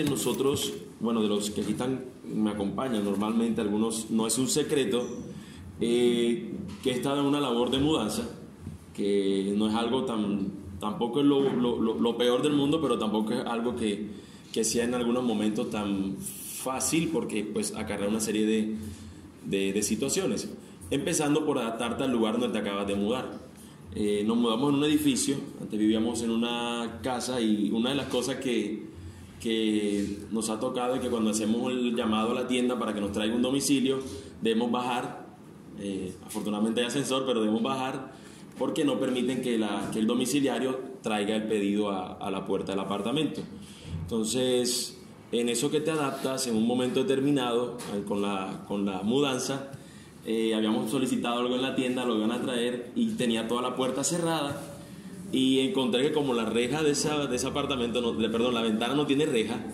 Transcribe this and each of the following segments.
de nosotros, bueno, de los que aquí están, me acompañan normalmente, algunos no es un secreto, que he estado en una labor de mudanza, que no es algo tampoco es lo peor del mundo, pero tampoco es algo que sea en algunos momentos tan fácil, porque pues acarrea una serie de situaciones, empezando por adaptarte al lugar donde te acabas de mudar. Nos mudamos en un edificio, antes vivíamos en una casa, y una de las cosas que nos ha tocado es que cuando hacemos el llamado a la tienda para que nos traiga un domicilio, debemos bajar, afortunadamente hay ascensor, pero debemos bajar porque no permiten que el domiciliario traiga el pedido a la puerta del apartamento. Entonces, en eso que te adaptas, en un momento determinado, con la mudanza, habíamos solicitado algo en la tienda, lo iban a traer y tenía toda la puerta cerrada, y encontré que como la reja de ese apartamento, la ventana no tiene reja,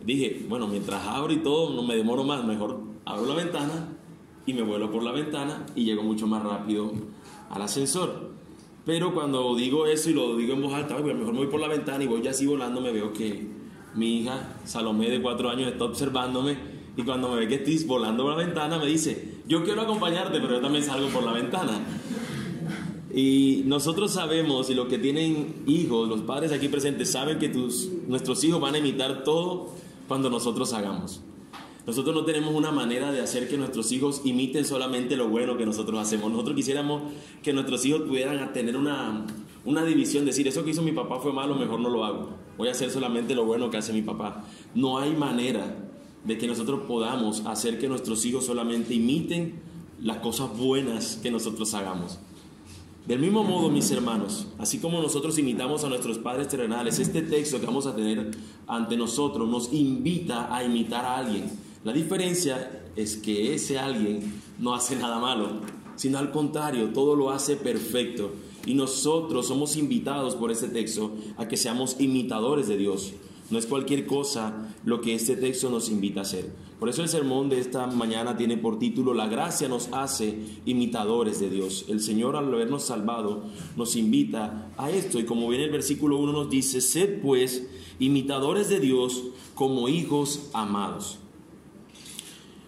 dije, bueno, mientras abro y todo, no me demoro más, mejor abro la ventana y me vuelo por la ventana y llego mucho más rápido al ascensor. Pero cuando digo eso y lo digo en voz alta, mejor me voy por la ventana y voy ya así volando, me veo que mi hija Salomé, de 4 años, está observándome, y cuando me ve que estoy volando por la ventana me dice, yo quiero acompañarte, pero yo también salgo por la ventana. Y nosotros sabemos, y los que tienen hijos, los padres aquí presentes, saben que nuestros hijos van a imitar todo cuando nosotros hagamos. Nosotros no tenemos una manera de hacer que nuestros hijos imiten solamente lo bueno que nosotros hacemos. Nosotros quisiéramos que nuestros hijos pudieran tener una división, decir, eso que hizo mi papá fue malo, mejor no lo hago, voy a hacer solamente lo bueno que hace mi papá. No hay manera de que nosotros podamos hacer que nuestros hijos solamente imiten las cosas buenas que nosotros hagamos. Del mismo modo, mis hermanos, así como nosotros imitamos a nuestros padres terrenales, este texto que vamos a tener ante nosotros nos invita a imitar a alguien. La diferencia es que ese alguien no hace nada malo, sino al contrario, todo lo hace perfecto. Y nosotros somos invitados por este texto a que seamos imitadores de Dios. No es cualquier cosa lo que este texto nos invita a hacer. Por eso el sermón de esta mañana tiene por título, La gracia nos hace imitadores de Dios. El Señor, al habernos salvado, nos invita a esto. Y como viene el versículo 1, nos dice, sed pues imitadores de Dios como hijos amados.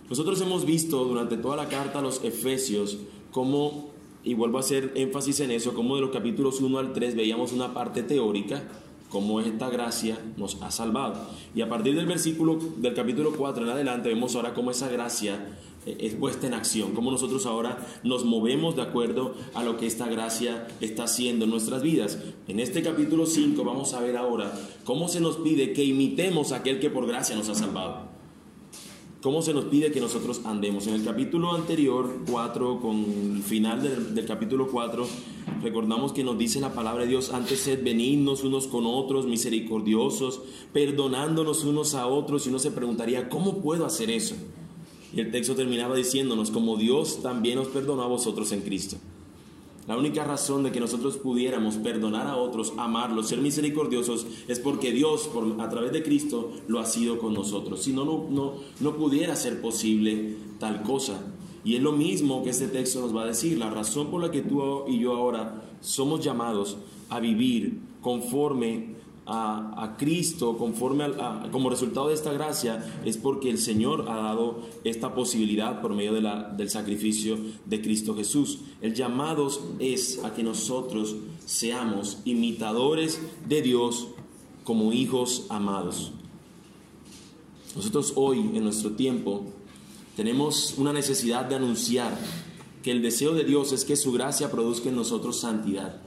Nosotros hemos visto durante toda la carta a los Efesios cómo, y vuelvo a hacer énfasis en eso, cómo de los capítulos 1 al 3 veíamos una parte teórica, cómo esta gracia nos ha salvado. Y a partir del capítulo 4 en adelante, vemos ahora cómo esa gracia es puesta en acción, cómo nosotros ahora nos movemos de acuerdo a lo que esta gracia está haciendo en nuestras vidas. En este capítulo 5 vamos a ver ahora cómo se nos pide que imitemos a aquel que por gracia nos ha salvado. ¿Cómo se nos pide que nosotros andemos? En el capítulo anterior, 4, con el final del capítulo 4, recordamos que nos dice la palabra de Dios, antes sed benignos unos con otros, misericordiosos, perdonándonos unos a otros, y uno se preguntaría, ¿cómo puedo hacer eso? Y el texto terminaba diciéndonos, como Dios también os perdonó a vosotros en Cristo. La única razón de que nosotros pudiéramos perdonar a otros, amarlos, ser misericordiosos, es porque Dios, a través de Cristo, lo ha sido con nosotros. Si no, no pudiera ser posible tal cosa. Y es lo mismo que este texto nos va a decir. La razón por la que tú y yo ahora somos llamados a vivir conforme a Cristo, como resultado de esta gracia, es porque el Señor ha dado esta posibilidad por medio del sacrificio de Cristo Jesús. El llamado es a que nosotros seamos imitadores de Dios como hijos amados. Nosotros hoy, en nuestro tiempo, tenemos una necesidad de anunciar que el deseo de Dios es que su gracia produzca en nosotros santidad.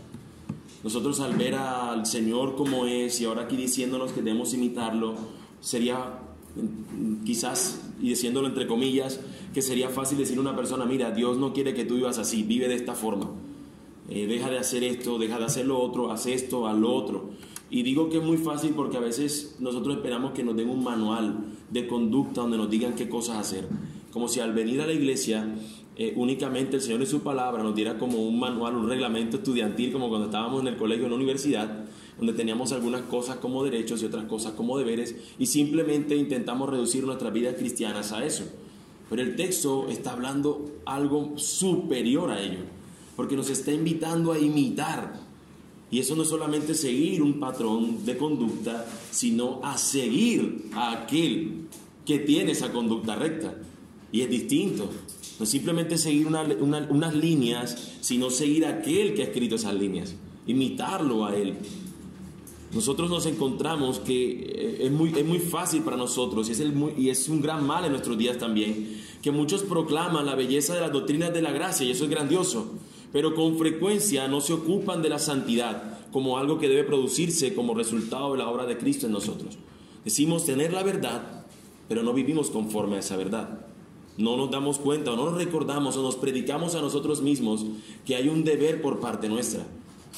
Nosotros, al ver al Señor como es, y ahora aquí diciéndonos que debemos imitarlo, sería quizás, y diciéndolo entre comillas, que sería fácil decir a una persona, mira, Dios no quiere que tú vivas así, vive de esta forma, deja de hacer esto, deja de hacer lo otro, haz esto, haz lo otro. Y digo que es muy fácil porque a veces nosotros esperamos que nos den un manual de conducta donde nos digan qué cosas hacer, como si al venir a la iglesia únicamente el Señor y su palabra nos diera como un manual, un reglamento estudiantil, como cuando estábamos en el colegio, en la universidad, donde teníamos algunas cosas como derechos y otras cosas como deberes, y simplemente intentamos reducir nuestras vidas cristianas a eso. Pero el texto está hablando algo superior a ello, porque nos está invitando a imitar Y eso no es solamente seguir un patrón de conducta, sino a seguir a aquel que tiene esa conducta recta. Y es distinto. No es simplemente seguir unas líneas, sino seguir a aquel que ha escrito esas líneas. Imitarlo a él. Nosotros nos encontramos que es muy fácil para nosotros, y es un gran mal en nuestros días también, que muchos proclaman la belleza de las doctrinas de la gracia, y eso es grandioso, pero con frecuencia no se ocupan de la santidad como algo que debe producirse como resultado de la obra de Cristo en nosotros. Decimos tener la verdad, pero no vivimos conforme a esa verdad. No nos damos cuenta o no nos recordamos o nos predicamos a nosotros mismos que hay un deber por parte nuestra,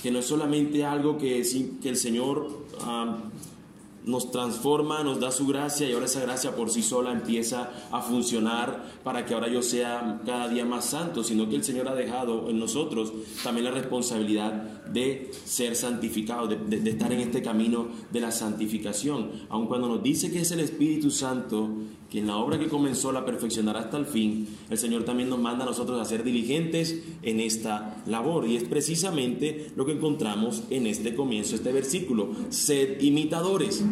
que no es solamente algo que el Señor nos transforma, nos da su gracia, y ahora esa gracia por sí sola empieza a funcionar para que ahora yo sea cada día más santo, sino que el Señor ha dejado en nosotros también la responsabilidad de ser santificados, de estar en este camino de la santificación. Aun cuando nos dice que es el Espíritu Santo que en la obra que comenzó la perfeccionará hasta el fin, el Señor también nos manda a nosotros a ser diligentes en esta labor, y es precisamente lo que encontramos en este comienzo, este versículo: sed imitadores.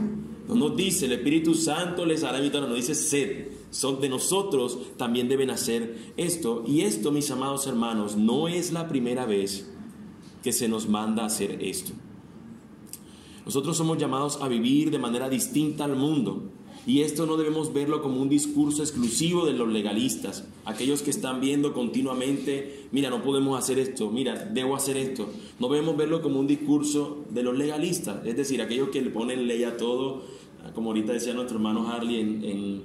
No nos dice el Espíritu Santo les hará imitar, nos dice sed. Son de nosotros, también deben hacer esto. Y esto, mis amados hermanos, no es la primera vez que se nos manda a hacer esto. Nosotros somos llamados a vivir de manera distinta al mundo. Y esto no debemos verlo como un discurso exclusivo de los legalistas, aquellos que están viendo continuamente: mira, no podemos hacer esto, mira, debo hacer esto. No debemos verlo como un discurso de los legalistas, es decir, aquellos que le ponen ley a todo, como ahorita decía nuestro hermano Harley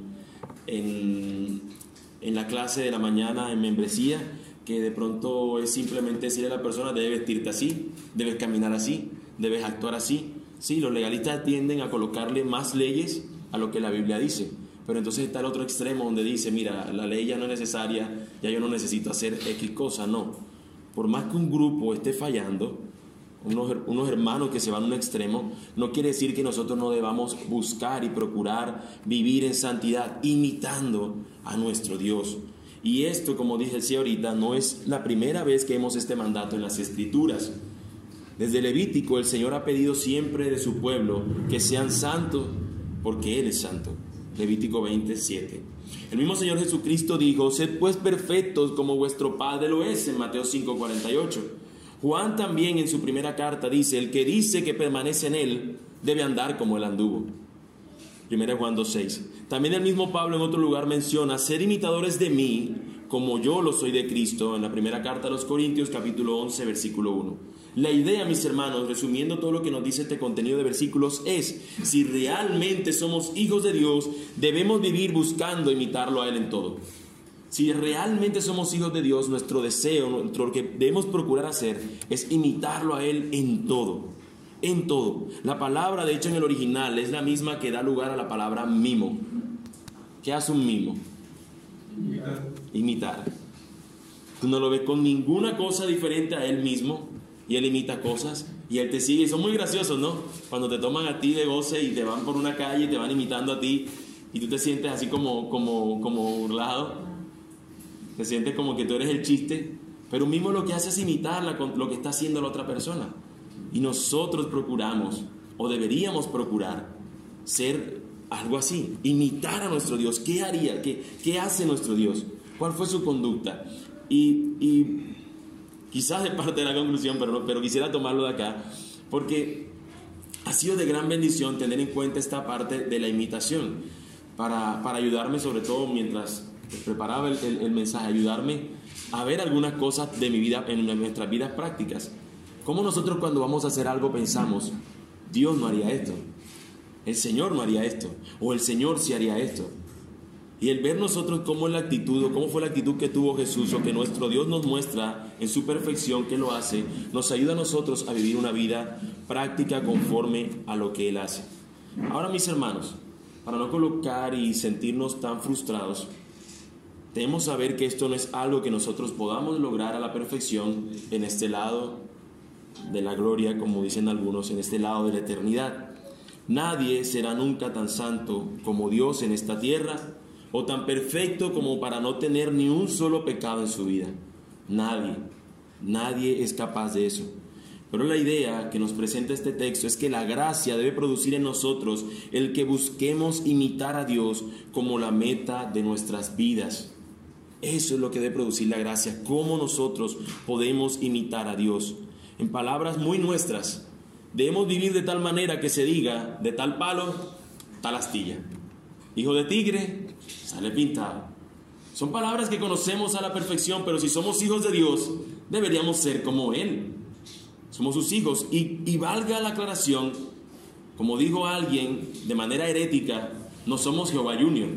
en la clase de la mañana en membresía, que de pronto es simplemente decirle a la persona: debes vestirte así, debes caminar así, debes actuar así. Sí, los legalistas tienden a colocarle más leyes a lo que la Biblia dice, pero entonces está el otro extremo donde dice: mira, la ley ya no es necesaria, ya yo no necesito hacer X cosa. No, por más que un grupo esté fallando, unos hermanos que se van a un extremo, no quiere decir que nosotros no debamos buscar y procurar vivir en santidad, imitando a nuestro Dios. Y esto, como dije ahorita, no es la primera vez que vemos este mandato en las Escrituras. Desde Levítico el Señor ha pedido siempre de su pueblo que sean santos, porque Él es santo. Levítico 27. El mismo Señor Jesucristo dijo: sed pues perfectos como vuestro Padre lo es, en Mateo 5:48. Juan también en su primera carta dice: el que dice que permanece en Él debe andar como Él anduvo. 1 Juan 2:6. También el mismo Pablo en otro lugar menciona: ser imitadores de mí como yo lo soy de Cristo, en la primera carta a los Corintios capítulo 11 versículo 1. La idea, mis hermanos, resumiendo todo lo que nos dice este contenido de versículos, es: si realmente somos hijos de Dios, debemos vivir buscando imitarlo a Él en todo. Si realmente somos hijos de Dios, nuestro deseo, lo que debemos procurar hacer es imitarlo a Él en todo. En todo. La palabra, de hecho, en el original es la misma que da lugar a la palabra mimo. ¿Qué hace un mimo? Imitar. Tú no lo ves con ninguna cosa diferente a Él mismo, y Él imita cosas y Él te sigue. Y son muy graciosos, ¿no? Cuando te toman a ti de goce y te van por una calle y te van imitando a ti, y tú te sientes así como burlado, te sientes como que tú eres el chiste, pero un mimo lo que hace es imitar lo que está haciendo la otra persona. Y nosotros procuramos, o deberíamos procurar, ser algo así, imitar a nuestro Dios. ¿Qué haría? ¿Qué hace nuestro Dios? ¿Cuál fue su conducta? Y quizás es parte de la conclusión, pero quisiera tomarlo de acá, porque ha sido de gran bendición tener en cuenta esta parte de la imitación, para ayudarme, sobre todo mientras preparaba el mensaje, ayudarme a ver algunas cosas de mi vida, en nuestras vidas prácticas. Cómo nosotros, cuando vamos a hacer algo, pensamos: Dios no haría esto, el Señor no haría esto, o el Señor sí haría esto. Y el ver nosotros cómo es la actitud, o cómo fue la actitud que tuvo Jesús, o que nuestro Dios nos muestra en su perfección que lo hace, nos ayuda a nosotros a vivir una vida práctica conforme a lo que Él hace. Ahora, mis hermanos, para no colocar y sentirnos tan frustrados, debemos saber que esto no es algo que nosotros podamos lograr a la perfección en este lado de la gloria, como dicen algunos, en este lado de la eternidad. Nadie será nunca tan santo como Dios en esta tierra, o tan perfecto como para no tener ni un solo pecado en su vida. Nadie es capaz de eso. Pero la idea que nos presenta este texto es que la gracia debe producir en nosotros el que busquemos imitar a Dios como la meta de nuestras vidas. Eso es lo que debe producir la gracia, cómo nosotros podemos imitar a Dios. En palabras muy nuestras, debemos vivir de tal manera que se diga: de tal palo, tal astilla. Hijo de tigre, sale pintado. Son palabras que conocemos a la perfección, pero si somos hijos de Dios, deberíamos ser como Él. Somos sus hijos. Y valga la aclaración, como dijo alguien de manera herética, no somos Jehová Junior.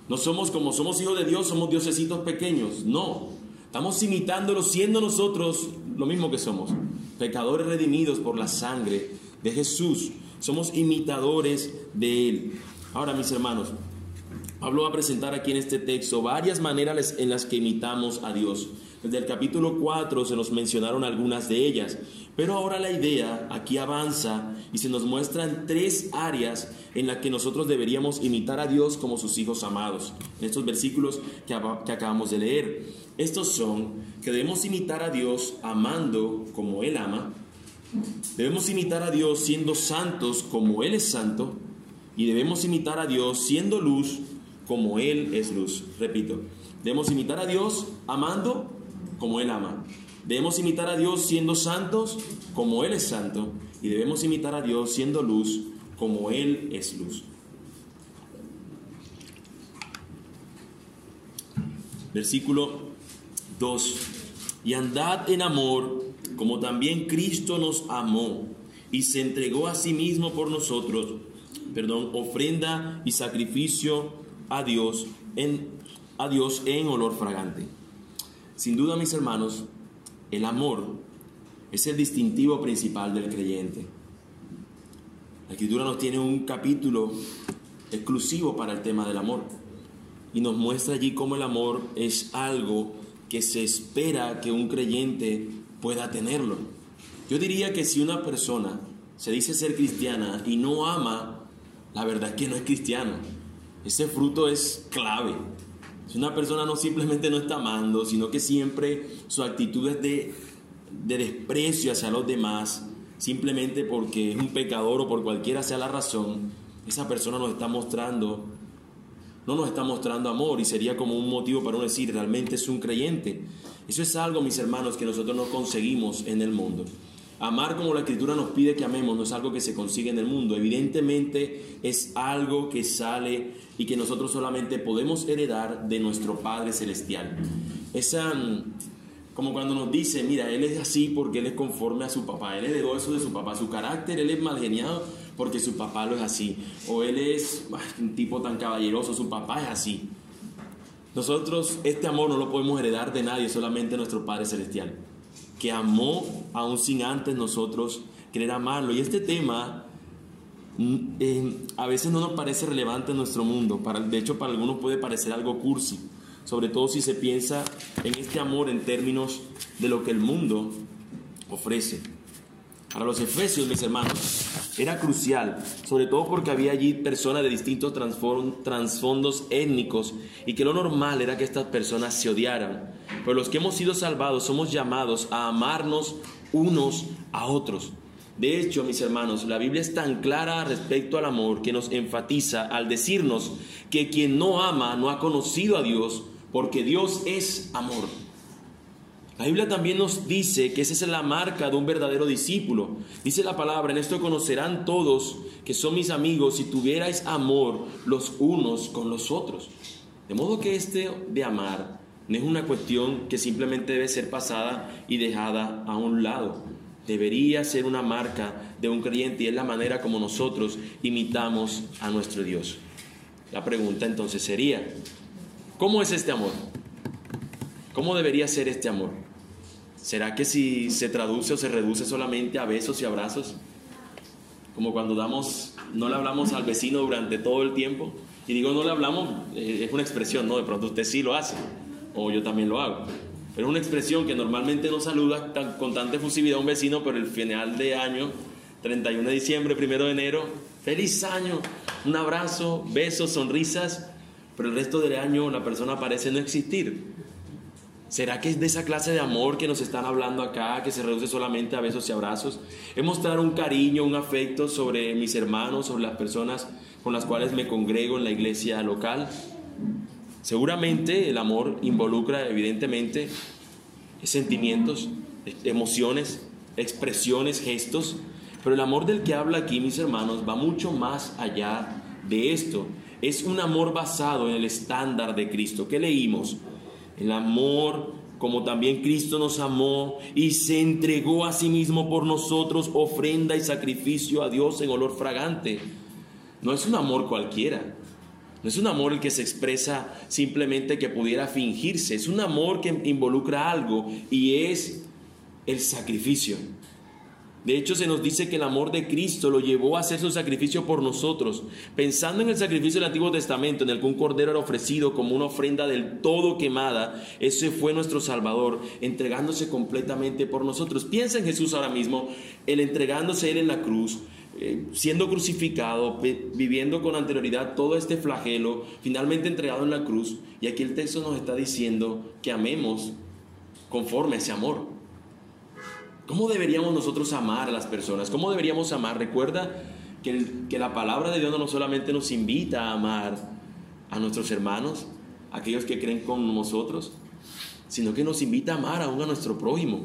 No somos como somos hijos de Dios, somos diosesitos pequeños. No, estamos imitándolo, siendo nosotros lo mismo que somos, pecadores redimidos por la sangre de Jesús. Somos imitadores de Él. Ahora, mis hermanos, Pablo va a presentar aquí en este texto varias maneras en las que imitamos a Dios. Desde el capítulo 4 se nos mencionaron algunas de ellas, pero ahora la idea aquí avanza y se nos muestran 3 áreas en las que nosotros deberíamos imitar a Dios como sus hijos amados. En estos versículos que acabamos de leer, estos son que debemos imitar a Dios amando como Él ama, debemos imitar a Dios siendo santos como Él es santo, y debemos imitar a Dios siendo luz como Él es luz. Repito, debemos imitar a Dios amando como Él ama. Debemos imitar a Dios siendo santos como Él es santo. Y debemos imitar a Dios siendo luz como Él es luz. Versículo 2. Y andad en amor, como también Cristo nos amó y se entregó a sí mismo por nosotros, ofrenda y sacrificio a Dios en olor fragante. Sin duda, mis hermanos, el amor es el distintivo principal del creyente. La Escritura nos tiene un capítulo exclusivo para el tema del amor y nos muestra allí cómo el amor es algo que se espera que un creyente pueda tenerlo. Yo diría que si una persona se dice ser cristiana y no ama, la verdad es que no es cristiano. Ese fruto es clave. Si una persona no simplemente no está amando, sino que siempre su actitud es de desprecio hacia los demás, simplemente porque es un pecador o por cualquiera sea la razón, esa persona no nos está mostrando amor, y sería como un motivo para uno decir: realmente es un creyente. Eso es algo, mis hermanos, que nosotros no conseguimos en el mundo. Amar como la Escritura nos pide que amemos no es algo que se consigue en el mundo. Evidentemente es algo que sale y que nosotros solamente podemos heredar de nuestro Padre Celestial. Como cuando nos dice: mira, él es así porque él es conforme a su papá, él heredó eso de su papá, su carácter, él es mal geniado porque su papá lo es así, o él es un tipo tan caballeroso, su papá es así. Nosotros este amor no lo podemos heredar de nadie, solamente nuestro Padre Celestial, que amó aún sin antes nosotros querer amarlo. Y este tema a veces no nos parece relevante en nuestro mundo. De hecho, para algunos puede parecer algo cursi, sobre todo si se piensa en este amor en términos de lo que el mundo ofrece. Para los efesios, mis hermanos, era crucial, sobre todo porque había allí personas de distintos trasfondos étnicos, y que lo normal era que estas personas se odiaran. Pero los que hemos sido salvados somos llamados a amarnos unos a otros. De hecho, mis hermanos, la Biblia es tan clara respecto al amor que nos enfatiza al decirnos que quien no ama no ha conocido a Dios, porque Dios es amor. La Biblia también nos dice que esa es la marca de un verdadero discípulo. Dice la palabra: en esto conocerán todos que son mis amigos si tuvierais amor los unos con los otros. De modo que de amar no es una cuestión que simplemente debe ser pasada y dejada a un lado. Debería ser una marca de un creyente, y es la manera como nosotros imitamos a nuestro Dios. La pregunta entonces sería: ¿cómo es este amor? ¿Cómo debería ser este amor? ¿Será que si se traduce o se reduce solamente a besos y abrazos? Como cuando no le hablamos al vecino durante todo el tiempo. Y digo no le hablamos, es una expresión, ¿no? De pronto usted sí lo hace, o yo también lo hago. Pero es una expresión que normalmente no saluda con tanta efusividad a un vecino, pero el final de año, 31 de diciembre, 1 de enero, ¡feliz año! Un abrazo, besos, sonrisas, pero el resto del año la persona parece no existir. ¿Será que es de esa clase de amor que nos están hablando acá, que se reduce solamente a besos y abrazos? ¿Es mostrar un cariño, un afecto sobre mis hermanos, sobre las personas con las cuales me congrego en la iglesia local? Seguramente el amor involucra evidentemente sentimientos, emociones, expresiones, gestos, pero el amor del que habla aquí, mis hermanos, va mucho más allá de esto. Es un amor basado en el estándar de Cristo. ¿Qué leímos? El amor, como también Cristo nos amó y se entregó a sí mismo por nosotros, ofrenda y sacrificio a Dios en olor fragante. No es un amor cualquiera. No es un amor el que se expresa simplemente que pudiera fingirse. Es un amor que involucra algo y es el sacrificio. De hecho, se nos dice que el amor de Cristo lo llevó a hacer su sacrificio por nosotros. Pensando en el sacrificio del Antiguo Testamento, en el que un cordero era ofrecido como una ofrenda del todo quemada, ese fue nuestro Salvador, entregándose completamente por nosotros. Piensa en Jesús ahora mismo, el entregándose Él en la cruz, siendo crucificado, viviendo con anterioridad todo este flagelo, finalmente entregado en la cruz. Y aquí el texto nos está diciendo que amemos conforme a ese amor. ¿Cómo deberíamos nosotros amar a las personas? ¿Cómo deberíamos amar? Recuerda que la palabra de Dios no solamente nos invita a amar a nuestros hermanos, a aquellos que creen con nosotros, sino que nos invita a amar aún a nuestro prójimo.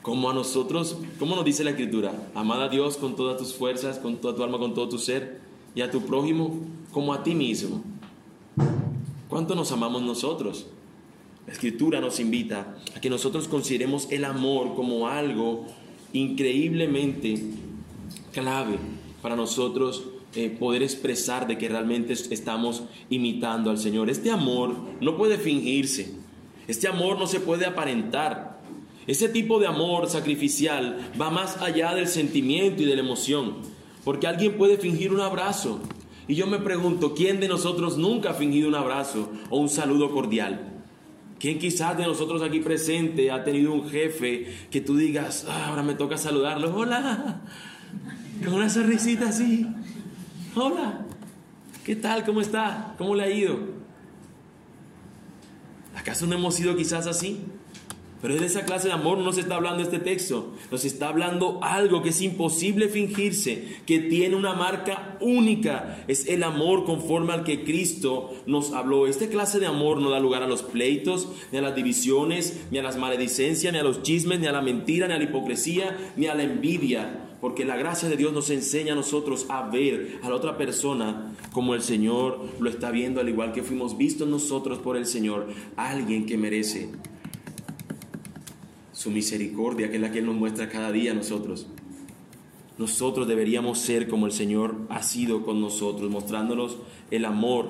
Como a nosotros, ¿cómo nos dice la Escritura? Amad a Dios con todas tus fuerzas, con toda tu alma, con todo tu ser, y a tu prójimo como a ti mismo. ¿Cuánto nos amamos nosotros? La Escritura nos invita a que nosotros consideremos el amor como algo increíblemente clave para nosotros poder expresar de que realmente estamos imitando al Señor. Este amor no puede fingirse, este amor no se puede aparentar. Ese tipo de amor sacrificial va más allá del sentimiento y de la emoción, porque alguien puede fingir un abrazo. Y yo me pregunto, ¿quién de nosotros nunca ha fingido un abrazo o un saludo cordial? ¿Quién quizás de nosotros aquí presente ha tenido un jefe que tú digas, ahora me toca saludarlo? Hola, con una sonrisita así. Hola, ¿qué tal? ¿Cómo está? ¿Cómo le ha ido? ¿Acaso no hemos sido quizás así? Pero es de esa clase de amor no nos está hablando este texto. Nos está hablando algo que es imposible fingirse, que tiene una marca única. Es el amor conforme al que Cristo nos habló. Esta clase de amor no da lugar a los pleitos, ni a las divisiones, ni a las maledicencias, ni a los chismes, ni a la mentira, ni a la hipocresía, ni a la envidia. Porque la gracia de Dios nos enseña a nosotros a ver a la otra persona como el Señor lo está viendo, al igual que fuimos vistos nosotros por el Señor. Alguien que merece su misericordia, que es la que Él nos muestra cada día a nosotros. Nosotros deberíamos ser como el Señor ha sido con nosotros, mostrándonos el amor,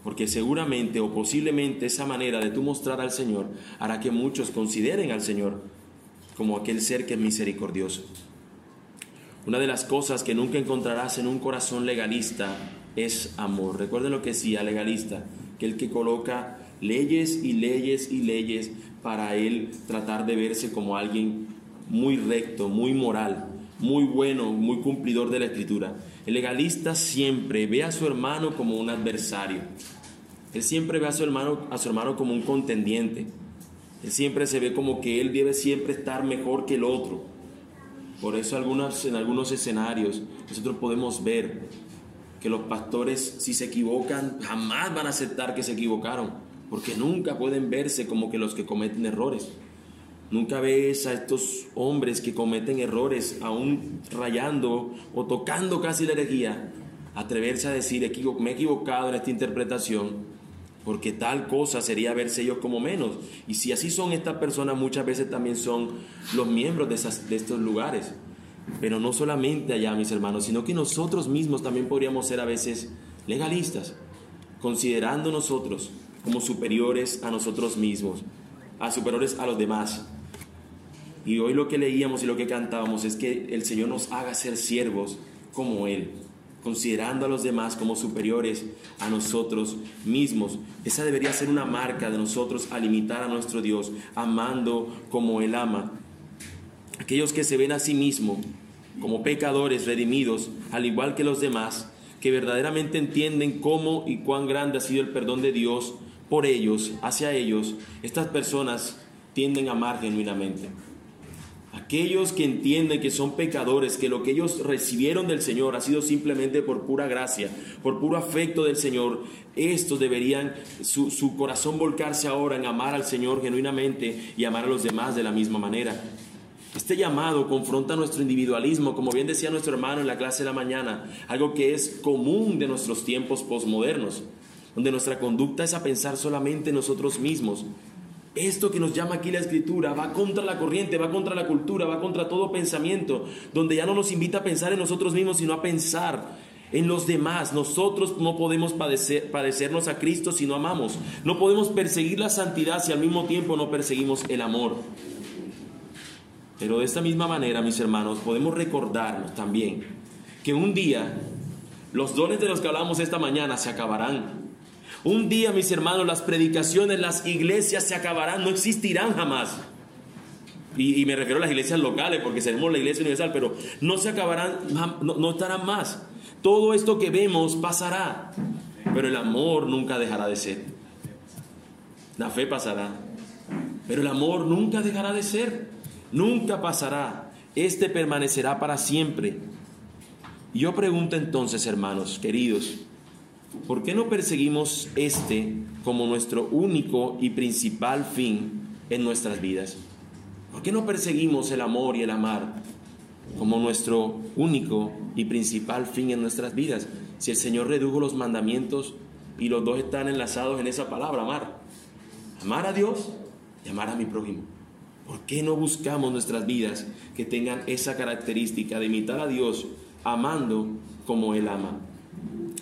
porque seguramente o posiblemente esa manera de tú mostrar al Señor hará que muchos consideren al Señor como aquel ser que es misericordioso. Una de las cosas que nunca encontrarás en un corazón legalista es amor. Recuerden lo que decía legalista, que el que coloca leyes y leyes y leyes para él tratar de verse como alguien muy recto, muy moral, muy bueno, muy cumplidor de la Escritura. El legalista siempre ve a su hermano como un adversario. Él siempre ve a su hermano como un contendiente. Él siempre se ve como que él debe siempre estar mejor que el otro. Por eso en algunos escenarios nosotros podemos ver que los pastores, si se equivocan, jamás van a aceptar que se equivocaron, porque nunca pueden verse como que los que cometen errores. Nunca ves a estos hombres que cometen errores, aún rayando o tocando casi la herejía, atreverse a decir, me he equivocado en esta interpretación, porque tal cosa sería verse ellos como menos. Y si así son estas personas, muchas veces también son los miembros de estos lugares. Pero no solamente allá, mis hermanos, sino que nosotros mismos también podríamos ser a veces legalistas, considerando nosotros como superiores a nosotros mismos, superiores a los demás. Y hoy lo que leíamos y lo que cantábamos es que el Señor nos haga ser siervos como Él, considerando a los demás como superiores a nosotros mismos. Esa debería ser una marca de nosotros al imitar a nuestro Dios, amando como Él ama. Aquellos que se ven a sí mismos como pecadores redimidos, al igual que los demás, que verdaderamente entienden cómo y cuán grande ha sido el perdón de Dios por ellos, hacia ellos, estas personas tienden a amar genuinamente. Aquellos que entienden que son pecadores, que lo que ellos recibieron del Señor ha sido simplemente por pura gracia, por puro afecto del Señor, estos deberían su corazón volcarse ahora en amar al Señor genuinamente y amar a los demás de la misma manera. Este llamado confronta nuestro individualismo, como bien decía nuestro hermano en la clase de la mañana, algo que es común de nuestros tiempos posmodernos, donde nuestra conducta es a pensar solamente en nosotros mismos. Esto que nos llama aquí la Escritura va contra la corriente, va contra la cultura, va contra todo pensamiento, donde ya no nos invita a pensar en nosotros mismos, sino a pensar en los demás. Nosotros no podemos padecernos a Cristo si no amamos. No podemos perseguir la santidad si al mismo tiempo no perseguimos el amor. Pero de esta misma manera, mis hermanos, podemos recordarnos también que un día los dones de los que hablamos esta mañana se acabarán. Un día, mis hermanos, las predicaciones, las iglesias se acabarán, no existirán jamás. Y me refiero a las iglesias locales, porque seremos la iglesia universal, pero no se acabarán, no estarán más. Todo esto que vemos pasará, pero el amor nunca dejará de ser. La fe pasará, pero el amor nunca dejará de ser, nunca pasará. Este permanecerá para siempre. Y yo pregunto entonces, hermanos queridos, ¿por qué no perseguimos como nuestro único y principal fin en nuestras vidas? ¿Por qué no perseguimos el amor y el amar como nuestro único y principal fin en nuestras vidas? Si el Señor redujo los mandamientos y los dos están enlazados en esa palabra, amar. Amar a Dios y amar a mi prójimo. ¿Por qué no buscamos nuestras vidas que tengan esa característica de imitar a Dios amando como Él ama?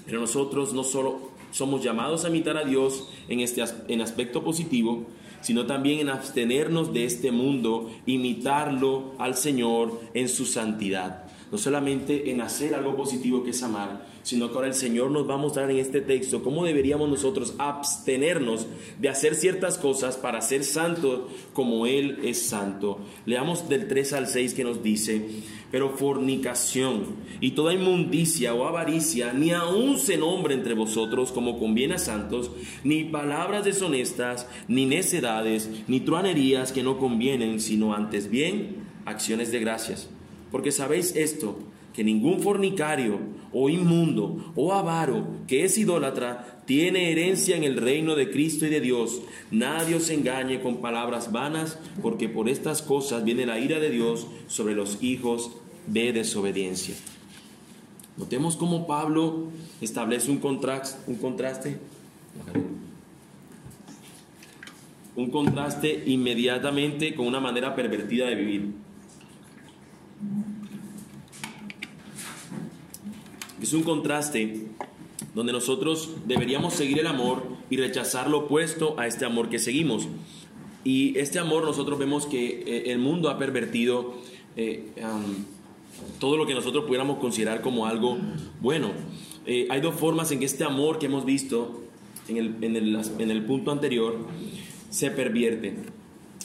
Pero nosotros no solo somos llamados a imitar a Dios en aspecto positivo, sino también en abstenernos de este mundo, imitarlo al Señor en su santidad. No solamente en hacer algo positivo que es amar, sino que ahora el Señor nos va a mostrar en este texto cómo deberíamos nosotros abstenernos de hacer ciertas cosas para ser santos como Él es santo. Leamos del 3 al 6 que nos dice: pero fornicación y toda inmundicia o avaricia ni aun se nombre entre vosotros como conviene a santos, ni palabras deshonestas, ni necedades, ni truanerías que no convienen, sino antes bien acciones de gracias. Porque sabéis esto, que ningún fornicario o inmundo o avaro que es idólatra tiene herencia en el reino de Cristo y de Dios. Nadie os engañe con palabras vanas, porque por estas cosas viene la ira de Dios sobre los hijos de desobediencia. Notemos cómo Pablo establece un contraste inmediatamente con una manera pervertida de vivir. Es un contraste donde nosotros deberíamos seguir el amor y rechazar lo opuesto a este amor que seguimos. Y este amor nosotros vemos que el mundo ha pervertido todo lo que nosotros pudiéramos considerar como algo bueno. Hay dos formas en que este amor que hemos visto en el punto anterior se pervierte.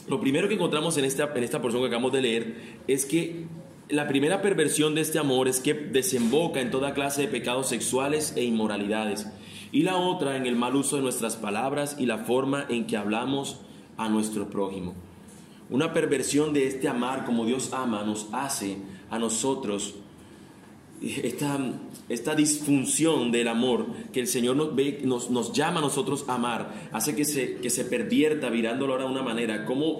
Lo primero que encontramos en esta porción que acabamos de leer es que la primera perversión de este amor es que desemboca en toda clase de pecados sexuales e inmoralidades. Y la otra en el mal uso de nuestras palabras y la forma en que hablamos a nuestro prójimo. Una perversión de este amar como Dios ama nos hace a nosotros esta disfunción del amor que el Señor nos llama a nosotros a amar, hace que se pervierta, virándolo ahora de una manera, cómo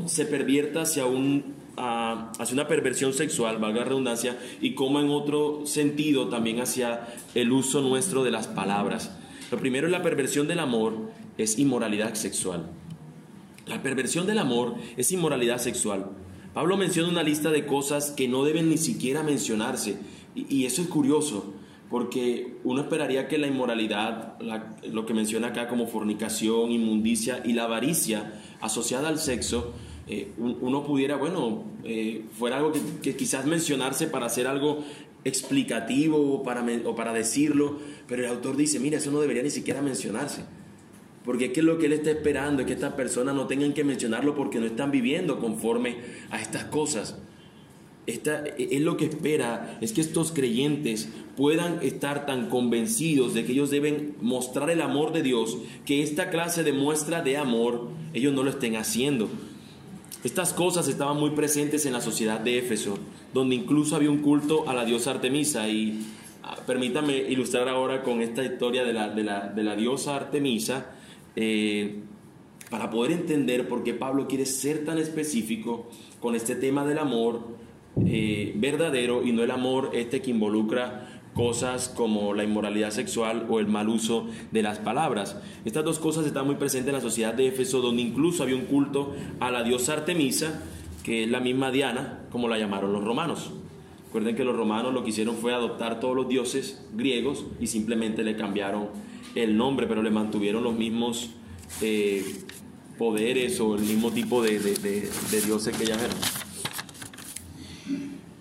se pervierta hacia una perversión sexual, valga la redundancia, y como en otro sentido también hacia el uso nuestro de las palabras. Lo primero es la perversión del amor, es inmoralidad sexual. La perversión del amor es inmoralidad sexual. Pablo menciona una lista de cosas que no deben ni siquiera mencionarse, y eso es curioso, porque uno esperaría que la inmoralidad, lo que menciona acá como fornicación, inmundicia y la avaricia asociada al sexo, uno pudiera, fuera algo que quizás mencionarse para hacer algo explicativo o para decirlo, pero el autor dice, mira, eso no debería ni siquiera mencionarse, porque es que lo que él está esperando es que estas personas no tengan que mencionarlo porque no están viviendo conforme a estas cosas. es lo que espera, es que estos creyentes puedan estar tan convencidos de que ellos deben mostrar el amor de Dios, que esta clase de muestra de amor ellos no lo estén haciendo. Estas cosas estaban muy presentes en la sociedad de Éfeso, donde incluso había un culto a la diosa Artemisa. Y permítame ilustrar ahora con esta historia de la diosa Artemisa, para poder entender por qué Pablo quiere ser tan específico con este tema del amor verdadero, y no el amor que involucra cosas como la inmoralidad sexual o el mal uso de las palabras. Estas dos cosas están muy presentes en la sociedad de Éfeso, donde incluso había un culto a la diosa Artemisa, que es la misma Diana, como la llamaron los romanos. Recuerden que los romanos lo que hicieron fue adoptar todos los dioses griegos y simplemente le cambiaron el nombre, pero le mantuvieron los mismos poderes o el mismo tipo de dioses que ellas eran.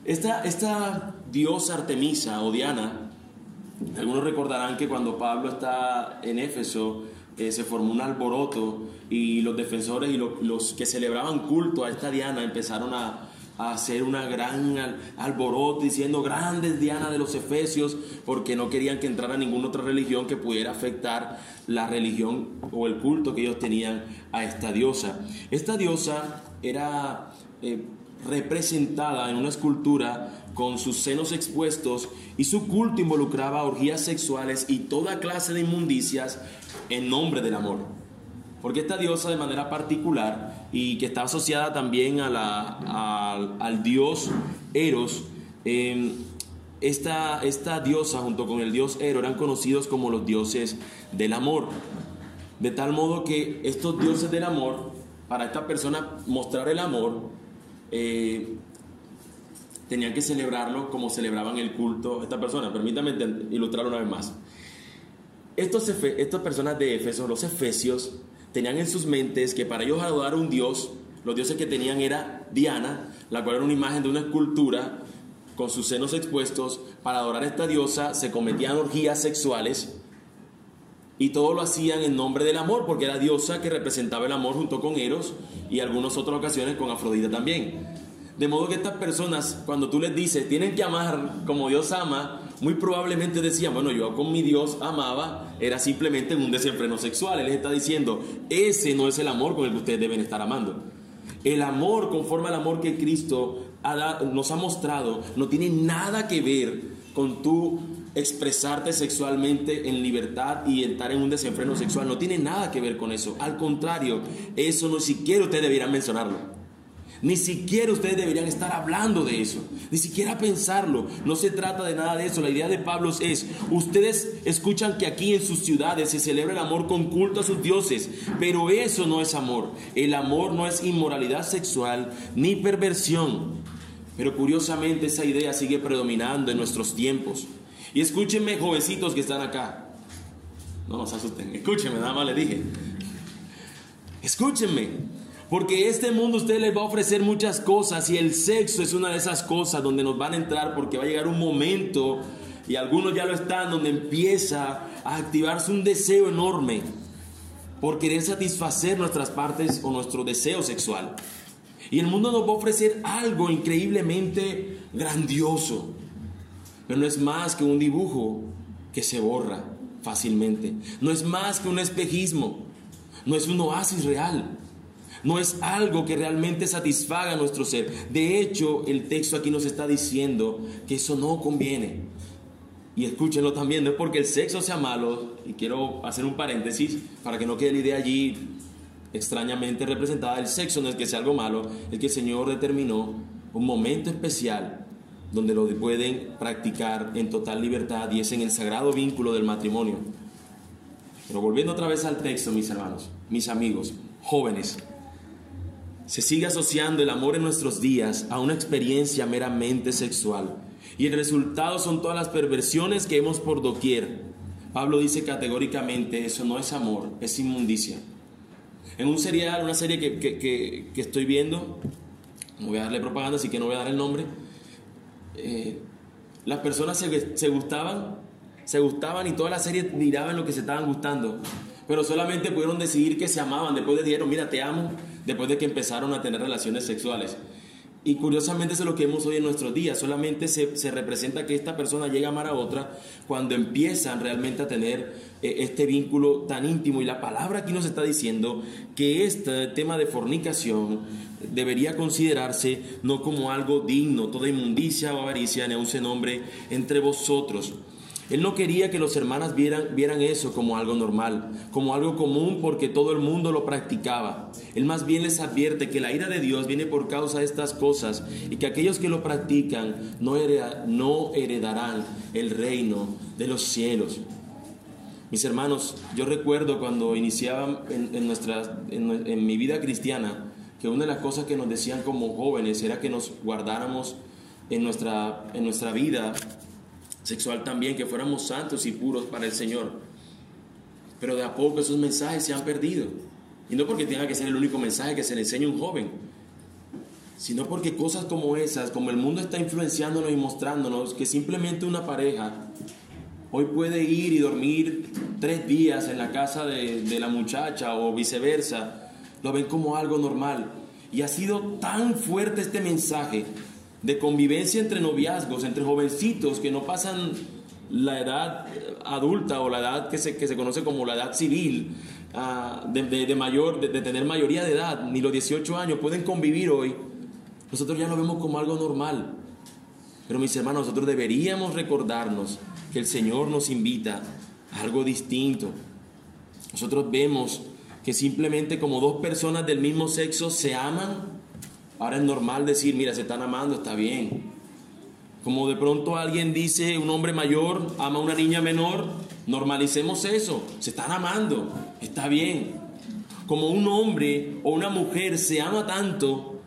Esta diosa Artemisa o Diana, algunos recordarán que cuando Pablo está en Éfeso, se formó un alboroto, y los defensores y los que celebraban culto a esta Diana empezaron a hacer una gran alboroto diciendo: grandes Diana de los Efesios, porque no querían que entrara ninguna otra religión que pudiera afectar la religión o el culto que ellos tenían a esta diosa. Esta diosa era representada en una escultura con sus senos expuestos, y su culto involucraba orgías sexuales y toda clase de inmundicias en nombre del amor. Porque esta diosa, de manera particular, y que está asociada también al dios Eros, esta diosa junto con el dios Eros eran conocidos como los dioses del amor. De tal modo que estos dioses del amor, para esta persona mostrar el amor, tenían que celebrarlo como celebraban el culto esta persona. Permítame ilustrarlo una vez más. Estas personas de Éfeso, los efesios, tenían en sus mentes que para ellos adorar a un dios, los dioses que tenían era Diana, la cual era una imagen de una escultura con sus senos expuestos. Para adorar a esta diosa se cometían orgías sexuales, y todo lo hacían en nombre del amor, porque era diosa que representaba el amor junto con Eros, y algunas otras ocasiones con Afrodita también. De modo que estas personas, cuando tú les dices tienen que amar como Dios ama, muy probablemente decían: bueno, yo con mi Dios amaba, era simplemente un desenfreno sexual. Él les está diciendo: ese no es el amor con el que ustedes deben estar amando. El amor, conforme al amor que Cristo nos ha mostrado, no tiene nada que ver con tu expresarte sexualmente en libertad y estar en un desenfreno sexual. No tiene nada que ver con eso. Al contrario, eso no siquiera ustedes deberían mencionarlo. Ni siquiera ustedes deberían estar hablando de eso, ni siquiera pensarlo. No se trata de nada de eso. La idea de Pablo es: ustedes escuchan que aquí en sus ciudades se celebra el amor con culto a sus dioses, pero eso no es amor. El amor no es inmoralidad sexual ni perversión. Pero curiosamente esa idea sigue predominando en nuestros tiempos. Y escúchenme, jovencitos que están acá, no se asusten, escúchenme, nada más les dije, escúchenme. Porque este mundo usted les va a ofrecer muchas cosas, y el sexo es una de esas cosas donde nos van a entrar, porque va a llegar un momento, y algunos ya lo están, donde empieza a activarse un deseo enorme por querer satisfacer nuestras partes o nuestro deseo sexual. Y el mundo nos va a ofrecer algo increíblemente grandioso, pero no es más que un dibujo que se borra fácilmente. No es más que un espejismo. No es un oasis real. No es algo que realmente satisfaga nuestro ser. De hecho, el texto aquí nos está diciendo que eso no conviene. Y escúchenlo también, no es porque el sexo sea malo, y quiero hacer un paréntesis para que no quede la idea allí extrañamente representada. El sexo no es que sea algo malo, es que el Señor determinó un momento especial donde lo pueden practicar en total libertad, y es en el sagrado vínculo del matrimonio. Pero volviendo otra vez al texto, mis hermanos, mis amigos, jóvenes, se sigue asociando el amor en nuestros días a una experiencia meramente sexual, y el resultado son todas las perversiones que vemos por doquier. Pablo dice categóricamente: eso no es amor, es inmundicia. En un serial, una serie que estoy viendo, no voy a darle propaganda, así que no voy a dar el nombre, las personas se gustaban y toda la serie miraban lo que se estaban gustando, pero solamente pudieron decidir que se amaban después de dijeron: mira, te amo, después de que empezaron a tener relaciones sexuales. Y curiosamente eso es lo que vemos hoy en nuestros días. Solamente se representa que esta persona llega a amar a otra cuando empiezan realmente a tener este vínculo tan íntimo. Y la palabra aquí nos está diciendo que este tema de fornicación debería considerarse no como algo digno, toda inmundicia o avaricia, ni aun se nombre entre vosotros. Él no quería que los hermanos vieran eso como algo normal, como algo común porque todo el mundo lo practicaba. Él más bien les advierte que la ira de Dios viene por causa de estas cosas y que aquellos que lo practican no heredarán el reino de los cielos. Mis hermanos, yo recuerdo cuando iniciaba en mi vida cristiana, que una de las cosas que nos decían como jóvenes era que nos guardáramos en nuestra vida sexual también, que fuéramos santos y puros para el Señor. Pero de a poco esos mensajes se han perdido. Y no porque tenga que ser el único mensaje que se le enseñe a un joven, sino porque cosas como esas, como el mundo está influenciándonos y mostrándonos que simplemente una pareja hoy puede ir y dormir 3 días en la casa de la muchacha o viceversa, lo ven como algo normal. Y ha sido tan fuerte este mensaje de convivencia entre noviazgos, entre jovencitos que no pasan la edad adulta o la edad que se conoce como la edad civil, de tener mayoría de edad, ni los 18 años, pueden convivir hoy. Nosotros ya lo vemos como algo normal. Pero mis hermanos, nosotros deberíamos recordarnos que el Señor nos invita a algo distinto. Nosotros vemos que simplemente como 2 personas del mismo sexo se aman. Ahora es normal decir, mira, se están amando, está bien. Como de pronto alguien dice, un hombre mayor ama a una niña menor, normalicemos eso, se están amando, está bien. Como un hombre o una mujer se ama tanto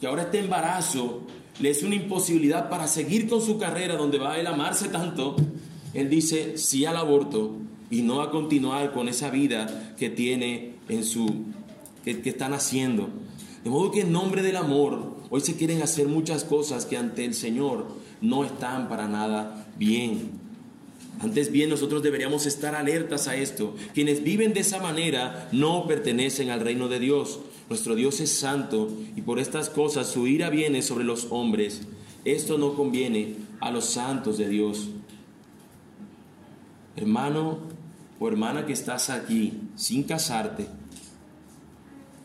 que ahora este embarazo le es una imposibilidad para seguir con su carrera donde va a él amarse tanto, él dice sí al aborto y no a continuar con esa vida que tiene que están haciendo. De modo que en nombre del amor, hoy se quieren hacer muchas cosas que ante el Señor no están para nada bien. Antes bien, nosotros deberíamos estar alertas a esto. Quienes viven de esa manera no pertenecen al reino de Dios. Nuestro Dios es santo y por estas cosas su ira viene sobre los hombres. Esto no conviene a los santos de Dios. Hermano o hermana que estás aquí sin casarte,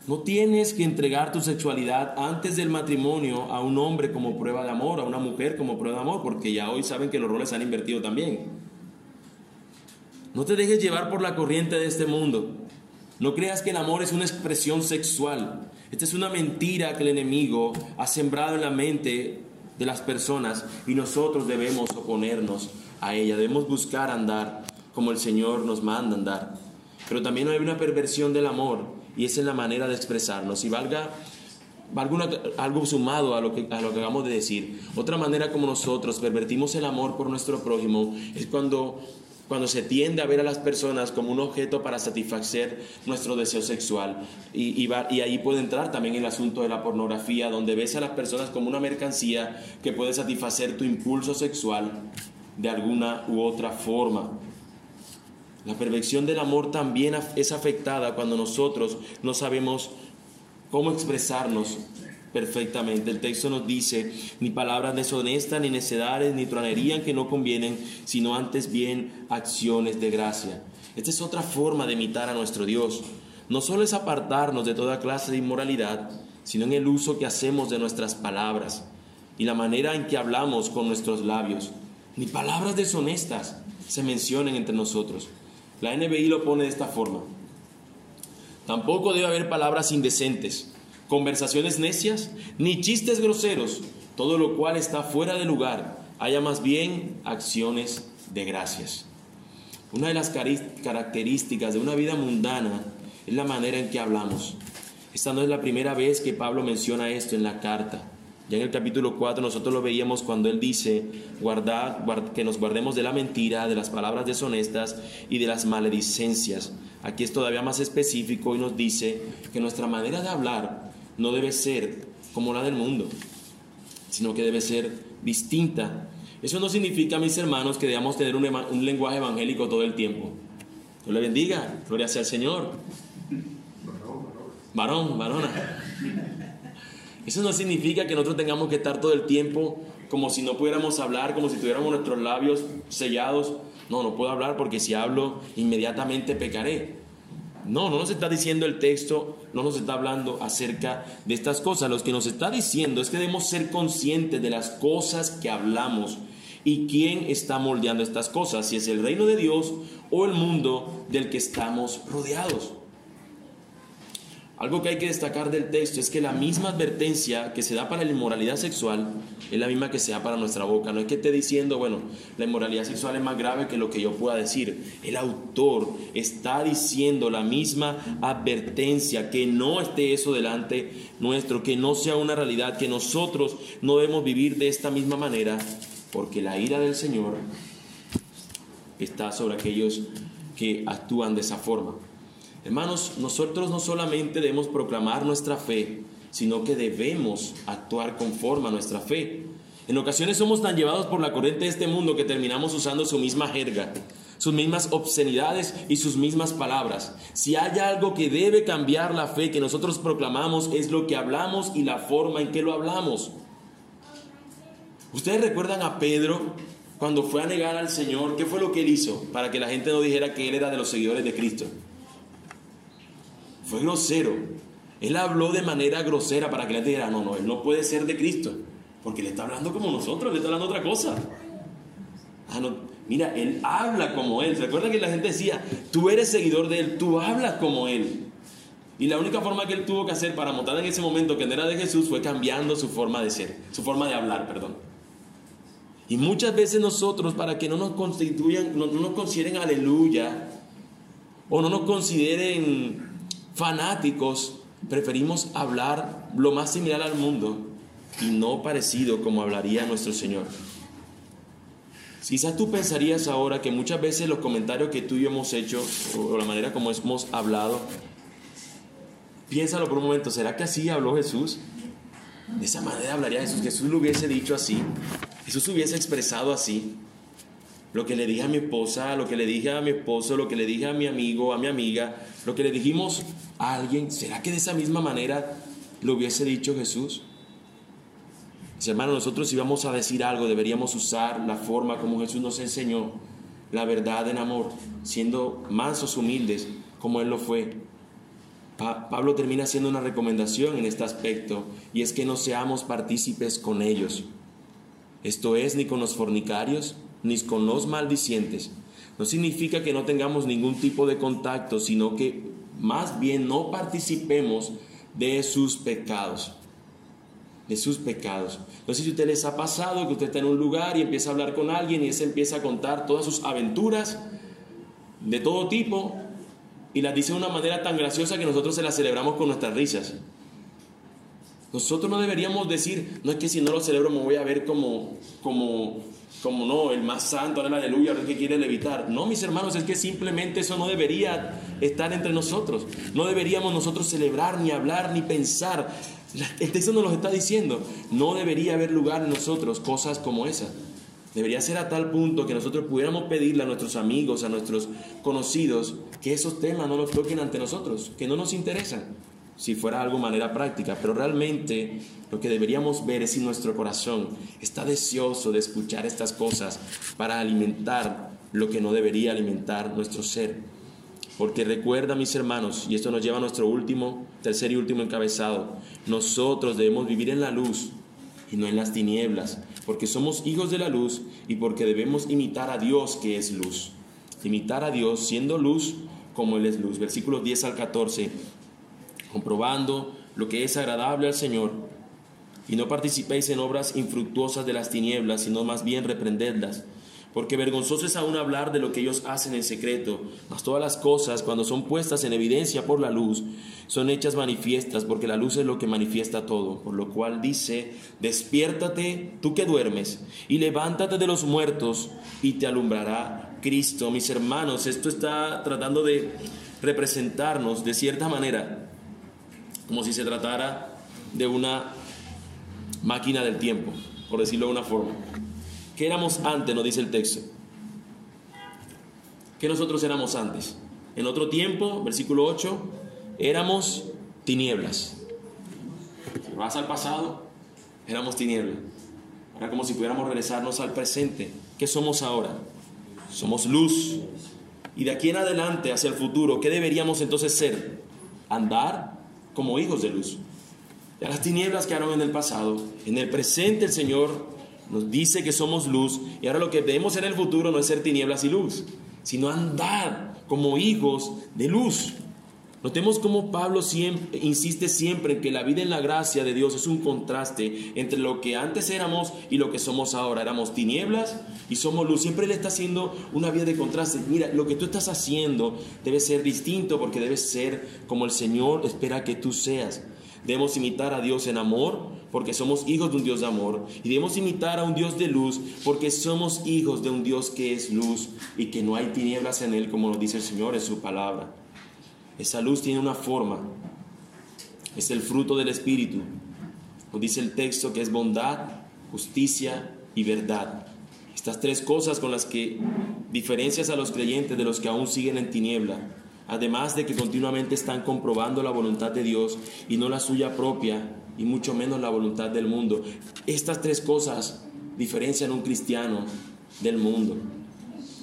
no tienes que entregar tu sexualidad antes del matrimonio a un hombre como prueba de amor, a una mujer como prueba de amor, porque ya hoy saben que los roles se han invertido también. No te dejes llevar por la corriente de este mundo. No creas que el amor es una expresión sexual. Esta es una mentira que el enemigo ha sembrado en la mente de las personas y nosotros debemos oponernos a ella. Debemos buscar andar como el Señor nos manda andar. Pero también hay una perversión del amor. Y esa es la manera de expresarnos. Y valga algo sumado a lo que acabamos de decir. Otra manera como nosotros pervertimos el amor por nuestro prójimo es cuando se tiende a ver a las personas como un objeto para satisfacer nuestro deseo sexual. Y ahí puede entrar también el asunto de la pornografía, donde ves a las personas como una mercancía que puede satisfacer tu impulso sexual de alguna u otra forma. La perversión del amor también es afectada cuando nosotros no sabemos cómo expresarnos perfectamente. El texto nos dice, ni palabras deshonestas, ni necedades, ni truanerías que no convienen, sino antes bien acciones de gracia. Esta es otra forma de imitar a nuestro Dios. No solo es apartarnos de toda clase de inmoralidad, sino en el uso que hacemos de nuestras palabras y la manera en que hablamos con nuestros labios. Ni palabras deshonestas se mencionan entre nosotros. La NBI lo pone de esta forma. Tampoco debe haber palabras indecentes, conversaciones necias, ni chistes groseros, todo lo cual está fuera de lugar. Haya más bien acciones de gracias. Una de las características de una vida mundana es la manera en que hablamos. Esta no es la primera vez que Pablo menciona esto en la carta. Ya en el capítulo 4 nosotros lo veíamos cuando él dice que nos guardemos de la mentira, de las palabras deshonestas y de las maledicencias. Aquí es todavía más específico y nos dice que nuestra manera de hablar no debe ser como la del mundo, sino que debe ser distinta. Eso no significa, mis hermanos, que debamos tener un lenguaje evangélico todo el tiempo. Dios le bendiga, gloria sea al Señor. Varón, varona. Eso no significa que nosotros tengamos que estar todo el tiempo como si no pudiéramos hablar, como si tuviéramos nuestros labios sellados. No, no puedo hablar porque si hablo inmediatamente pecaré. No nos está diciendo el texto, no nos está hablando acerca de estas cosas. Lo que nos está diciendo es que debemos ser conscientes de las cosas que hablamos y quién está moldeando estas cosas, si es el reino de Dios o el mundo del que estamos rodeados. Algo que hay que destacar del texto es que la misma advertencia que se da para la inmoralidad sexual es la misma que se da para nuestra boca. No es que esté diciendo, bueno, la inmoralidad sexual es más grave que lo que yo pueda decir. El autor está diciendo la misma advertencia, que no esté eso delante nuestro, que no sea una realidad, que nosotros no debemos vivir de esta misma manera, porque la ira del Señor está sobre aquellos que actúan de esa forma. Hermanos, nosotros no solamente debemos proclamar nuestra fe, sino que debemos actuar conforme a nuestra fe. En ocasiones somos tan llevados por la corriente de este mundo que terminamos usando su misma jerga, sus mismas obscenidades y sus mismas palabras. Si hay algo que debe cambiar la fe que nosotros proclamamos, es lo que hablamos y la forma en que lo hablamos. ¿Ustedes recuerdan a Pedro cuando fue a negar al Señor? ¿Qué fue lo que él hizo para que la gente no dijera que él era de los seguidores de Cristo? Fue grosero. Él habló de manera grosera para que la gente dijera, no, él no puede ser de Cristo, porque le está hablando como nosotros, le está hablando otra cosa. Mira, él habla como él. ¿Recuerda que la gente decía, tú eres seguidor de él, tú hablas como él? Y la única forma que él tuvo que hacer para mostrar en ese momento que no era de Jesús fue cambiando su forma de ser, su forma de hablar, perdón. Y muchas veces nosotros, para que no nos constituyan, no nos consideren aleluya, o no nos consideren fanáticos, preferimos hablar lo más similar al mundo y no parecido como hablaría nuestro Señor. Quizás tú pensarías ahora que muchas veces los comentarios que tú y yo hemos hecho, o la manera como hemos hablado, piénsalo por un momento, ¿será que así habló Jesús? De esa manera hablaría Jesús. Jesús lo hubiese dicho así, Jesús hubiese expresado así. Lo que le dije a mi esposa, lo que le dije a mi esposo, lo que le dije a mi amigo, a mi amiga, lo que le dijimos a alguien, ¿será que de esa misma manera lo hubiese dicho Jesús? Mis hermanos, nosotros si vamos a decir algo, deberíamos usar la forma como Jesús nos enseñó, la verdad en amor, siendo mansos, humildes, como Él lo fue. Pablo termina haciendo una recomendación en este aspecto, y es que no seamos partícipes con ellos. Esto es, ni con los fornicarios, ni con los maldicientes. No significa que no tengamos ningún tipo de contacto, sino que más bien no participemos de sus pecados. De sus pecados. No sé si a ustedes les ha pasado que usted está en un lugar y empieza a hablar con alguien y ese empieza a contar todas sus aventuras de todo tipo y las dice de una manera tan graciosa que nosotros se las celebramos con nuestras risas. Nosotros no deberíamos decir, no es que si no lo celebro me voy a ver como no, el más santo, aleluya, el que quiere levitar. No, mis hermanos, es que simplemente eso no debería estar entre nosotros. No deberíamos nosotros celebrar, ni hablar, ni pensar. El texto nos lo está diciendo. No debería haber lugar en nosotros cosas como esas. Debería ser a tal punto que nosotros pudiéramos pedirle a nuestros amigos, a nuestros conocidos, que esos temas no los toquen ante nosotros, que no nos interesan, si fuera algo de manera práctica. Pero realmente lo que deberíamos ver es si nuestro corazón está deseoso de escuchar estas cosas para alimentar lo que no debería alimentar nuestro ser. Porque recuerda, mis hermanos, y esto nos lleva a nuestro tercer y último encabezado, nosotros debemos vivir en la luz y no en las tinieblas, porque somos hijos de la luz y porque debemos imitar a Dios, que es luz. Imitar a Dios siendo luz como Él es luz. Versículos 10 al 14. Comprobando lo que es agradable al Señor, y no participéis en obras infructuosas de las tinieblas, sino más bien reprendedlas, porque vergonzoso es aún hablar de lo que ellos hacen en secreto, mas todas las cosas, cuando son puestas en evidencia por la luz, son hechas manifiestas, porque la luz es lo que manifiesta todo. Por lo cual dice, despiértate tú que duermes, y levántate de los muertos, y te alumbrará Cristo. Mis hermanos, esto está tratando de representarnos de cierta manera como si se tratara de una máquina del tiempo, por decirlo de una forma. ¿Qué éramos antes? Nos dice el texto. ¿Qué nosotros éramos antes? En otro tiempo, versículo 8, éramos tinieblas. Te vas al pasado, éramos tinieblas. Ahora como si pudiéramos regresarnos al presente. ¿Qué somos ahora? Somos luz. Y de aquí en adelante, hacia el futuro, ¿qué deberíamos entonces ser? Andar como hijos de luz. Ya las tinieblas quedaron en el pasado. En el presente el Señor nos dice que somos luz. Y ahora lo que debemos en el futuro no es ser tinieblas y luz, sino andar como hijos de luz. Notemos cómo Pablo insiste siempre en que la vida en la gracia de Dios es un contraste entre lo que antes éramos y lo que somos ahora. Éramos tinieblas y somos luz. Siempre le está haciendo una vida de contraste. Mira, lo que tú estás haciendo debe ser distinto porque debes ser como el Señor espera que tú seas. Debemos imitar a Dios en amor porque somos hijos de un Dios de amor. Y debemos imitar a un Dios de luz porque somos hijos de un Dios que es luz y que no hay tinieblas en Él, como nos dice el Señor en su palabra. Esa luz tiene una forma, es el fruto del Espíritu. Nos dice el texto que es bondad, justicia y verdad. Estas tres cosas con las que diferencias a los creyentes de los que aún siguen en tiniebla, además de que continuamente están comprobando la voluntad de Dios y no la suya propia, y mucho menos la voluntad del mundo. Estas tres cosas diferencian a un cristiano del mundo: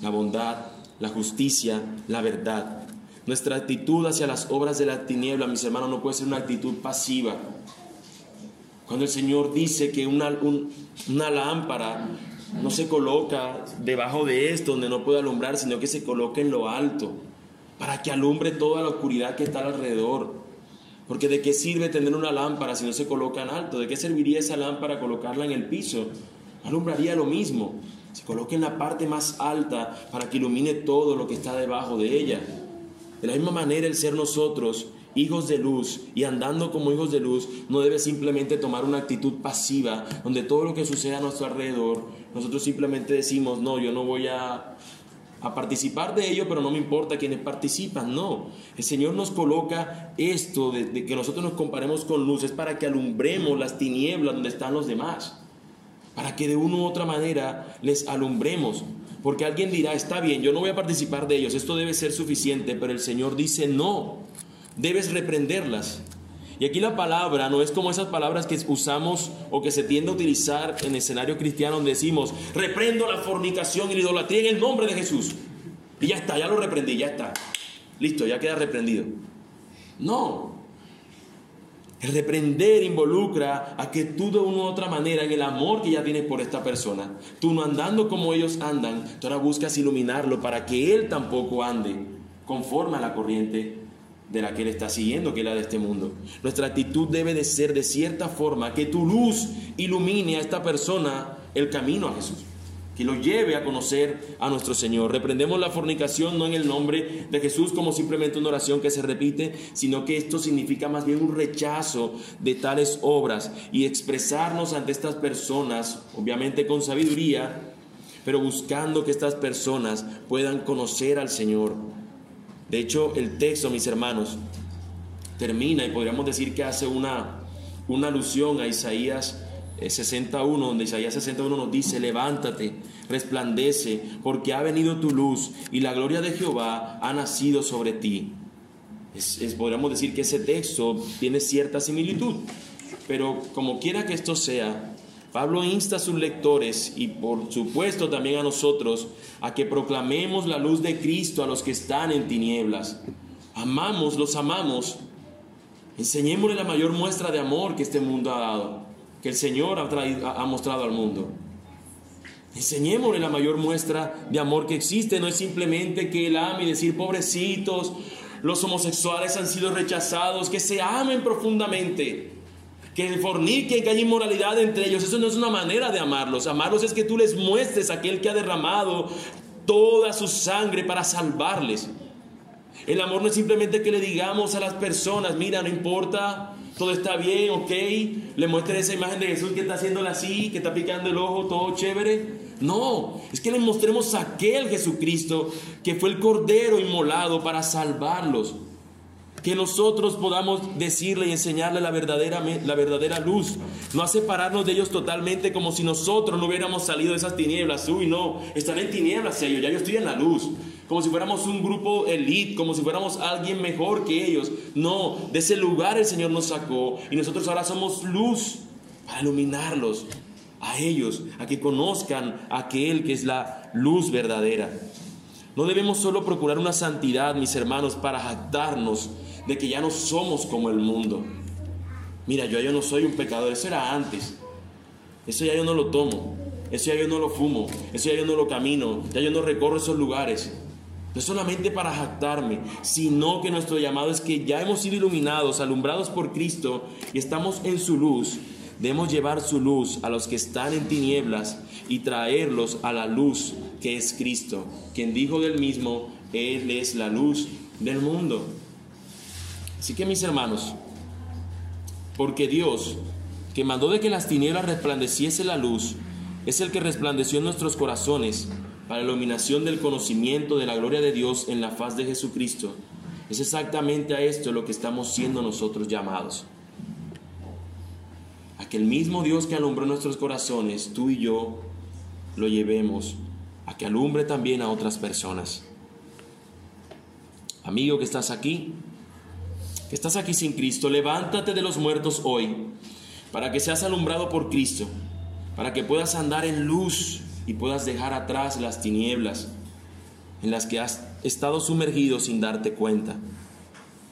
la bondad, la justicia, la verdad. Nuestra actitud hacia las obras de la tiniebla, mis hermanos, no puede ser una actitud pasiva. Cuando el Señor dice que una lámpara no se coloca debajo de esto donde no puede alumbrar, sino que se coloca en lo alto para que alumbre toda la oscuridad que está alrededor. Porque ¿de qué sirve tener una lámpara si no se coloca en alto? ¿De qué serviría esa lámpara colocarla en el piso? Alumbraría lo mismo. Se coloca en la parte más alta para que ilumine todo lo que está debajo de ella. De la misma manera, el ser nosotros hijos de luz y andando como hijos de luz no debe simplemente tomar una actitud pasiva donde todo lo que sucede a nuestro alrededor nosotros simplemente decimos: no, yo no voy a participar de ello, pero no me importa quienes participan. No, el Señor nos coloca esto de que nosotros nos comparemos con luz, es para que alumbremos las tinieblas donde están los demás, para que de una u otra manera les alumbremos. Porque alguien dirá: está bien, yo no voy a participar de ellos, esto debe ser suficiente. Pero el Señor dice: no, debes reprenderlas. Y aquí la palabra no es como esas palabras que usamos o que se tiende a utilizar en el escenario cristiano, donde decimos: reprendo la fornicación y la idolatría en el nombre de Jesús. Y ya está, ya lo reprendí, ya está. Listo, ya queda reprendido. No. El reprender involucra a que tú de una u otra manera, en el amor que ya tienes por esta persona, tú no andando como ellos andan, tú ahora buscas iluminarlo para que él tampoco ande conforme a la corriente de la que él está siguiendo, que es la de este mundo. Nuestra actitud debe de ser de cierta forma que tu luz ilumine a esta persona el camino a Jesús, que lo lleve a conocer a nuestro Señor. Reprendemos la fornicación no en el nombre de Jesús como simplemente una oración que se repite, sino que esto significa más bien un rechazo de tales obras y expresarnos ante estas personas, obviamente con sabiduría, pero buscando que estas personas puedan conocer al Señor. De hecho, el texto, mis hermanos, termina y podríamos decir que hace una alusión a Isaías 61, donde Isaías 61 nos dice: levántate, resplandece, porque ha venido tu luz y la gloria de Jehová ha nacido sobre ti. Podríamos decir que ese texto tiene cierta similitud, pero como quiera que esto sea, Pablo insta a sus lectores y por supuesto también a nosotros a que proclamemos la luz de Cristo a los que están en tinieblas. Los amamos, enseñémosle la mayor muestra de amor que este mundo ha dado, que el Señor ha mostrado al mundo. Enseñémosle la mayor muestra de amor que existe. No es simplemente que Él ame y decir: pobrecitos, los homosexuales han sido rechazados. Que se amen profundamente, que forniquen, que haya inmoralidad entre ellos. Eso no es una manera de amarlos. Amarlos es que tú les muestres a aquel que ha derramado toda su sangre para salvarles. El amor no es simplemente que le digamos a las personas: mira, no importa, todo está bien, ok, le muestre esa imagen de Jesús que está haciéndole así, que está picando el ojo, todo chévere. No, es que le mostremos a aquel Jesucristo que fue el Cordero inmolado para salvarlos. Que nosotros podamos decirle y enseñarle la verdadera luz, no a separarnos de ellos totalmente como si nosotros no hubiéramos salido de esas tinieblas. Uy, no, están en tinieblas ellos, ya yo estoy en la luz. como si fuéramos un grupo elite, como si fuéramos alguien mejor que ellos. No, de ese lugar el Señor nos sacó y nosotros ahora somos luz para iluminarlos a ellos, a que conozcan a aquel que es la luz verdadera. No debemos solo procurar una santidad, mis hermanos, para jactarnos de que ya no somos como el mundo. Mira, yo no soy un pecador, eso era antes. Eso ya yo no lo tomo, eso ya yo no lo fumo, eso ya yo no lo camino, ya yo no recorro esos lugares. No solamente para jactarme, sino que nuestro llamado es que ya hemos sido iluminados, alumbrados por Cristo y estamos en su luz. Debemos llevar su luz a los que están en tinieblas y traerlos a la luz que es Cristo, quien dijo del mismo, Él es la luz del mundo. Así que, mis hermanos, porque Dios, que mandó de que las tinieblas resplandeciese la luz, es el que resplandeció en nuestros corazones para la iluminación del conocimiento de la gloria de Dios en la faz de Jesucristo. Es exactamente a esto lo que estamos siendo nosotros llamados. A que el mismo Dios que alumbró nuestros corazones, tú y yo, lo llevemos a que alumbre también a otras personas. Amigo que estás aquí sin Cristo, levántate de los muertos hoy, para que seas alumbrado por Cristo, para que puedas andar en luz y puedas dejar atrás las tinieblas en las que has estado sumergido sin darte cuenta.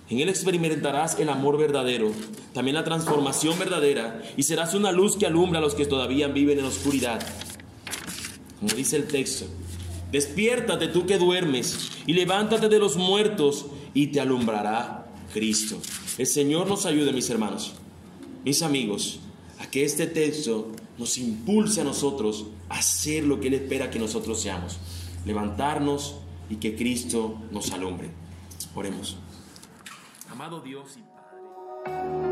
En Él experimentarás el amor verdadero, también la transformación verdadera, y serás una luz que alumbra a los que todavía viven en la oscuridad. Como dice el texto, despiértate tú que duermes y levántate de los muertos y te alumbrará Cristo. El Señor nos ayude, mis hermanos, mis amigos, a que este texto nos impulse a nosotros a hacer lo que Él espera que nosotros seamos, levantarnos y que Cristo nos alumbre. Oremos. Amado Dios y Padre.